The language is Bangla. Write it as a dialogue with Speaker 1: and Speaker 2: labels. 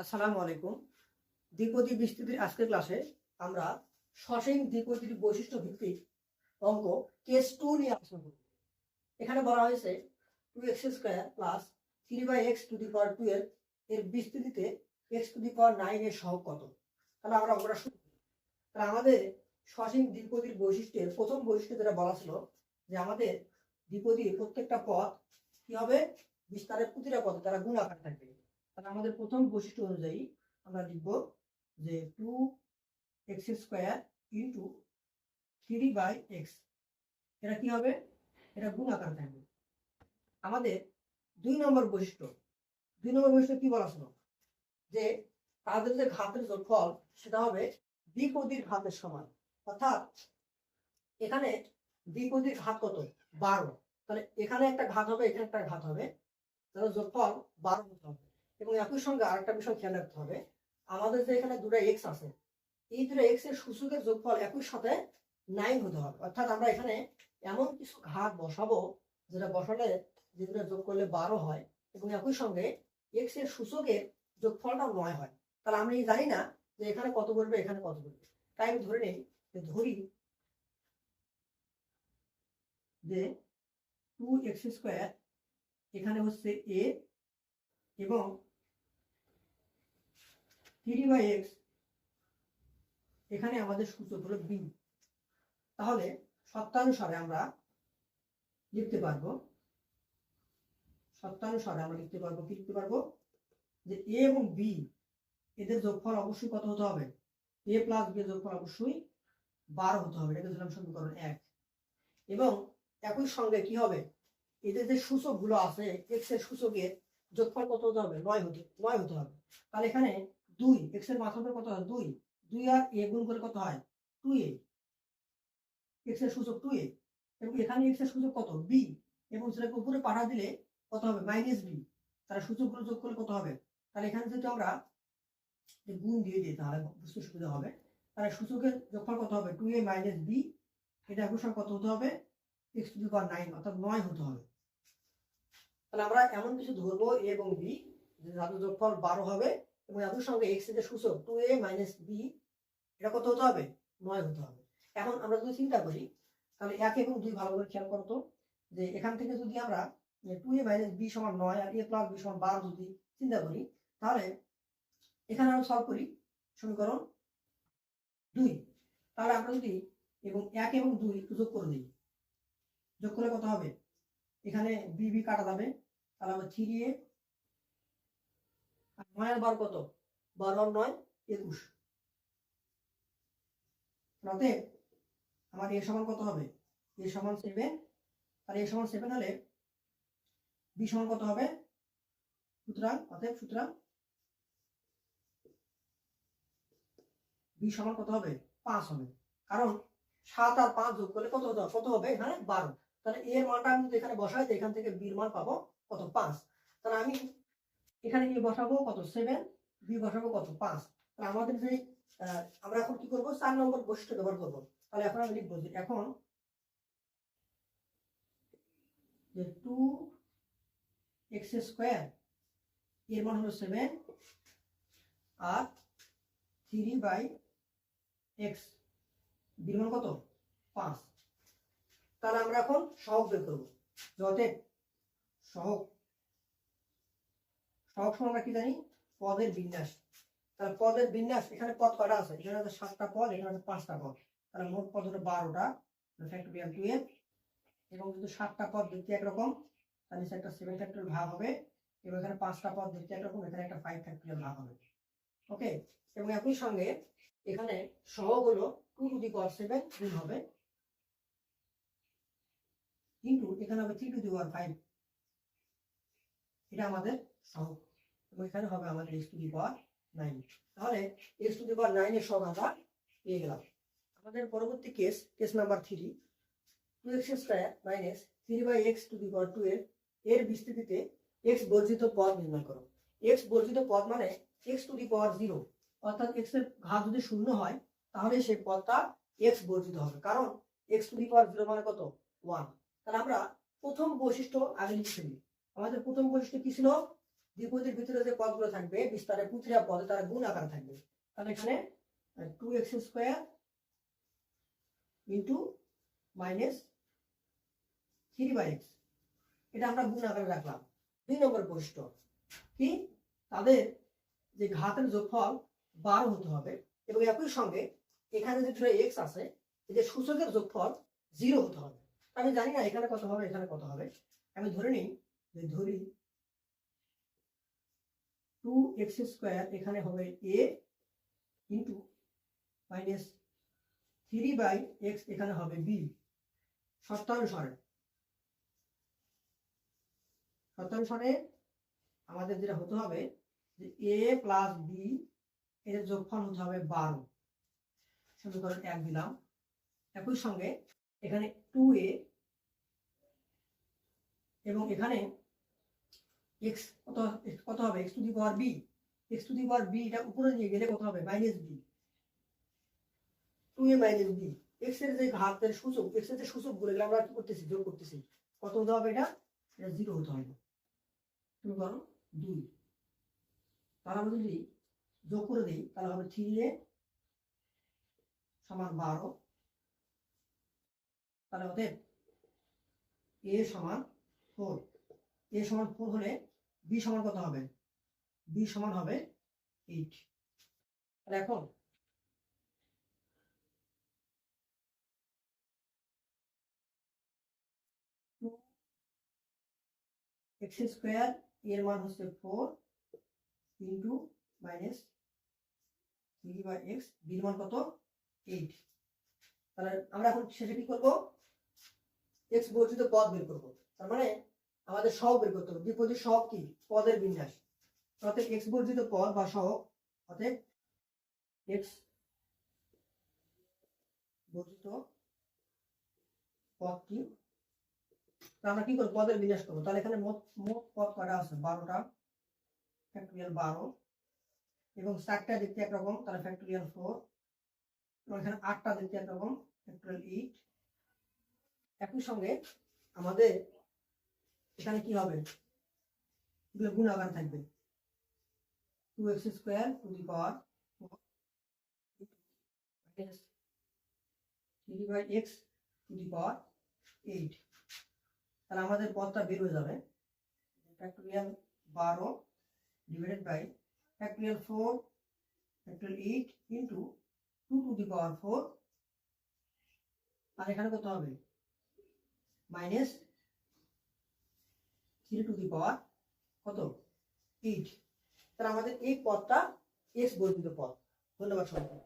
Speaker 1: আসসালামু আলাইকুম। দ্বিপদী বিস্তৃতির আজকের ক্লাসে আমরা সসীম দ্বিপদীর বৈশিষ্ট্য ভিত্তিক অঙ্ক কেস 2 নিয়ে আলোচনা করব। এখানে বলা হয়েছে 2x² প্লাস 3/x⁴ এর বিস্তৃতিতে x⁹ এর সহগ কত। তাহলে আমরা অঙ্কটা শুরু করি। তাহলে আমাদের সসীম দ্বিপদীর বৈশিষ্ট্যের প্রথম বৈশিষ্ট্য যেটা বলা ছিল যে আমাদের দ্বিপদীর প্রত্যেকটা পদ কি হবে, বিস্তারের প্রতিটা পদে তারা গুণ আকার থাকবে। তাহলে আমাদের প্রথম বৈশিষ্ট্য অনুযায়ী আমরা লিখব যে 2x² ইন্টু 3/x, এটা কি হবে, এটা গুণ আকার থাকবে। আমাদের দুই নম্বর বৈশিষ্ট্য কি বলা ছিল যে তাদের যে ঘাতের যোগফল সেটা হবে দ্বিপদীর ঘাতের সমান। অর্থাৎ এখানে দ্বিপদীর ঘাত কত, 12। তাহলে এখানে একটা ঘাত হবে, এখানে একটা ঘাত হবে, তাহলে যোগফল 12 হতে হবে। এবং একই সঙ্গে আরেকটা বিষয় খেয়াল রাখতে হবে, আমাদের যে এখানে দুটো এক্স আছে, এই দুটো এক্স এর সূচকের যোগফল একই সাথে 9 হতে হবে। অর্থাৎ আমরা এখানে এমন কিছু ঘাত বসাবো যেটা বসালে যে দুটো যোগ করলে 12 হয় এবং একই সঙ্গে এক্স এর সূচকের যোগফলটা 9 হয়। তাহলে আমি জানি না যে এখানে কত করবে, এখানে কত করবে, তাই আমি ধরে নেই যে ধরি যে 2x² এখানে হচ্ছে a এবং 3/x এখানে আমাদের সূচক হলো b। তাহলে সত্যানুসারে আমরা লিখতে পারবো কি লিখতে পারবো যে a এবং b এদের যোগফল অবশ্যই কত হতে হবে, a প্লাস b এর যোগফল অবশ্যই 12 হতে হবে। এটাকে ধরলাম সমীকরণ 1। এবং একই সঙ্গে কি হবে, এদের যে সূচক গুলো আছে x এর সূচকের যোগফল কত হতে হবে, 9 হতে হবে। তাহলে এখানে 2 x এর মাথার কত হয়, 2 আর a গুণ করে কত হয়, 2a, x এর সূচক 2a এবং এখানে x এর সূচক কত, b, এবং সেটাকে উপরে পাঠা দিলে কত হবে, -b। তাহলে সূচকগুলো যোগ করলে কত হবে, তাহলে এখানে যদি আমরা গুণ দিয়ে দিই তাহলে বুঝতে সুবিধা হবে। তাহলে সূচকের যোগফল কত হবে, 2a - b, এটা একই সঙ্গে কত হতে হবে, x⁹ অর্থাৎ 9 হতে হবে। তাহলে আমরা এমন কিছু ধরবো a এবং b যে যাদের যোগফল 12 হবে এবং একই সঙ্গে x এর সূচক 2a - b, এটা কত হতে হবে, 9 হতে হবে। এখন আমরা যদি চিন্তা করি তাহলে 1 এবং 2 ভালো করে খেয়াল করতো যে এখান থেকে যদি আমরা 2a - b = 9 R a + b = 12 যদি চিন্তা করি, তাহলে এখানে আমরা সলভ করি সমীকরণ 2। তাহলে আমরা যদি 1 এবং 2 যোগ করে দিই, যোগ করলে কত হবে, এখানে b কাটা যাবে, তাহলে আমরা 3a আর 9 আর 12 কত, 12 আর 9 21। অতএব আমার a সমান কত হবে, a সমান 7। তাহলে a সমান 7 হলে b সমান কত হবে, সুতরাং b সমান কত হবে, 5 হবে। কারণ 7 আর 5 যোগ করলে কত হবে এখানে 12। তাহলে এর মানটা আমি যদি এখানে বসাই তো এখান থেকে b এর মান পাবো কত, 5। তাহলে আমি এখানে a বসাবো কত, 7, b বসাবো কত, 5। তাহলে আমাদের যে আমরা এখন কি করব, 4 নম্বর বৈশিষ্ট্য ব্যবহার করব। তাহলে এখন আমি লিখবো যে এখন যে 2x² এর মান হলো 7 আর 3/x বির মান কত, 5। তাহলে আমরা এখন সহগ বের করবো। অতএব সহগ আমরা কি জানি, পদের বিন্যাস। তাহলে পদের বিন্যাস, এখানে পদ কয়টা আছে, এখানে আছে 7টা পদ, এখানে আছে 5টা পদ। তাহলে মোট পদ হলো 12টা ফ্যাক্টোরিয়াল 2f। এবং যদি 7টা পদ দেখতে একরকম তাহলে একটা 7 ফ্যাক্টোরিয়াল ভাগ হবে, এবং এখানে 5টা পদ দেখতে একরকম, এখানে একটা 5 ফ্যাক্টোরিয়াল ভাগ হবে। ওকে, এবং একই সঙ্গে এখানে সহগ হলো 2⁷ গুণ হবে কিন্তু এখানে হবে 3⁵, এটা আমাদের সহগ, এবং এখানে হবে আমাদের x⁹9। তাহলে x⁹9 এর সহগ আমরা পেয়ে গেলাম। আমাদের পরবর্তী কেস নাম্বার 3, 2x² - 3/x⁴ এর বিস্তৃতিতে x বর্জিত পদ নির্ণয় করো। x বর্জিত পদ মানে x⁴0, অর্থাৎ x এর ঘাত যদি 0 হয় তাহলে সেই পদটা x বর্জিত হবে, কারণ x⁴0 মানে কত, 1। তাহলে আমরা প্রথম বৈশিষ্ট্য আগে লিখে ফেলি। আমাদের প্রথম বৈশিষ্ট্য কি ছিল, দ্বিপদীর ভিতরে যে পদগুলো থাকবে বিস্তারে পুঁথিরা পদে তারা গুণ আকারে থাকবে। তাহলে এখানে 2x² ইন্টু মাইনাস 3/x, এটা আমরা গুণ আকারে রাখলাম। 2 নম্বর বৈশিষ্ট্য কি, তাদের যে ঘাতের যোগফল 12 হতে হবে এবং একই সঙ্গে এখানে যে ধরে x আছে এই যে সূচকের যোগফল 0 হতে হবে। আমি জানি না এখানে কত হবে এখানে কত হবে, আমি ধরে নিই যে ধরি 2x² এখানে হবে a ইন্টু মাইনাস 3/x এখানে হবে b। শর্তানুসারে আমাদের যেটা হতে হবে যে a প্লাস b এর যোগফল হতে হবে 12, সমীকরণ 1 দিলাম। একই সঙ্গে এখানে 2a এবং এখানে x কত হবে x two the power b, x two the power b এটা উপরে নিয়ে গেলে কত হবে minus b, 2a minus b। x এর যে ঘাতের সূচক, x এর যে সূচক গুলো এগুলো আমরা কি করতেছি যোগ করতেছি, কত হতে হবে এটা 0 হতে হবে। সমীকরণ 2, তাহলে আমরা যদি যোগ করে দিই তাহলে হবে 3a সমান 12, তাহলে অতএব a সমান 4, a সমান 4 হলে b সমান কত হবে, b সমান হবে 8। তাহলে এখন x² এর মান হচ্ছে 4 ইন্টু মাইনাস 3/x, b এর মান কত 8। তাহলে আমরা এখন শেষে কি করব, x বর্জিত পদ বের করব। তার মানে আমাদের সহগ বের করতে হবে। দ্বিপদীর সহগ কি, পদের বিন্যাস। অতএব x বর্জিত পদ বা সহগ, অতএব x বর্জিত পদ কি, আমরা কি করব পদের বিন্যাস করবো। তাহলে এখানে মোট পদ কয়টা আছে 12টা, ফ্যাক্টরিয়াল 12, এবং 4টা দেখতে একরকম তাহলে ফ্যাক্টরিয়াল 4, এবং এখানে 8টা দেখতে একরকম ফ্যাক্টরিয়াল 8। একই সঙ্গে আমাদের এখানে কি হবে, এগুলো গুণ আকারে থাকবে 2x² two the power 3/x two the পাওয়ার 8। তাহলে আমাদের পদটা বের হয়ে যাবে factorial 12 divided by factorial 4 factorial 8 into 2 to the power 4, আর এখানে কত হবে মাইনাস 3 টু দি পাওয়ার কত 8। তাহলে আমাদের এই পদটা x বর্ধিত পদ। ধন্যবাদ সবাইকে।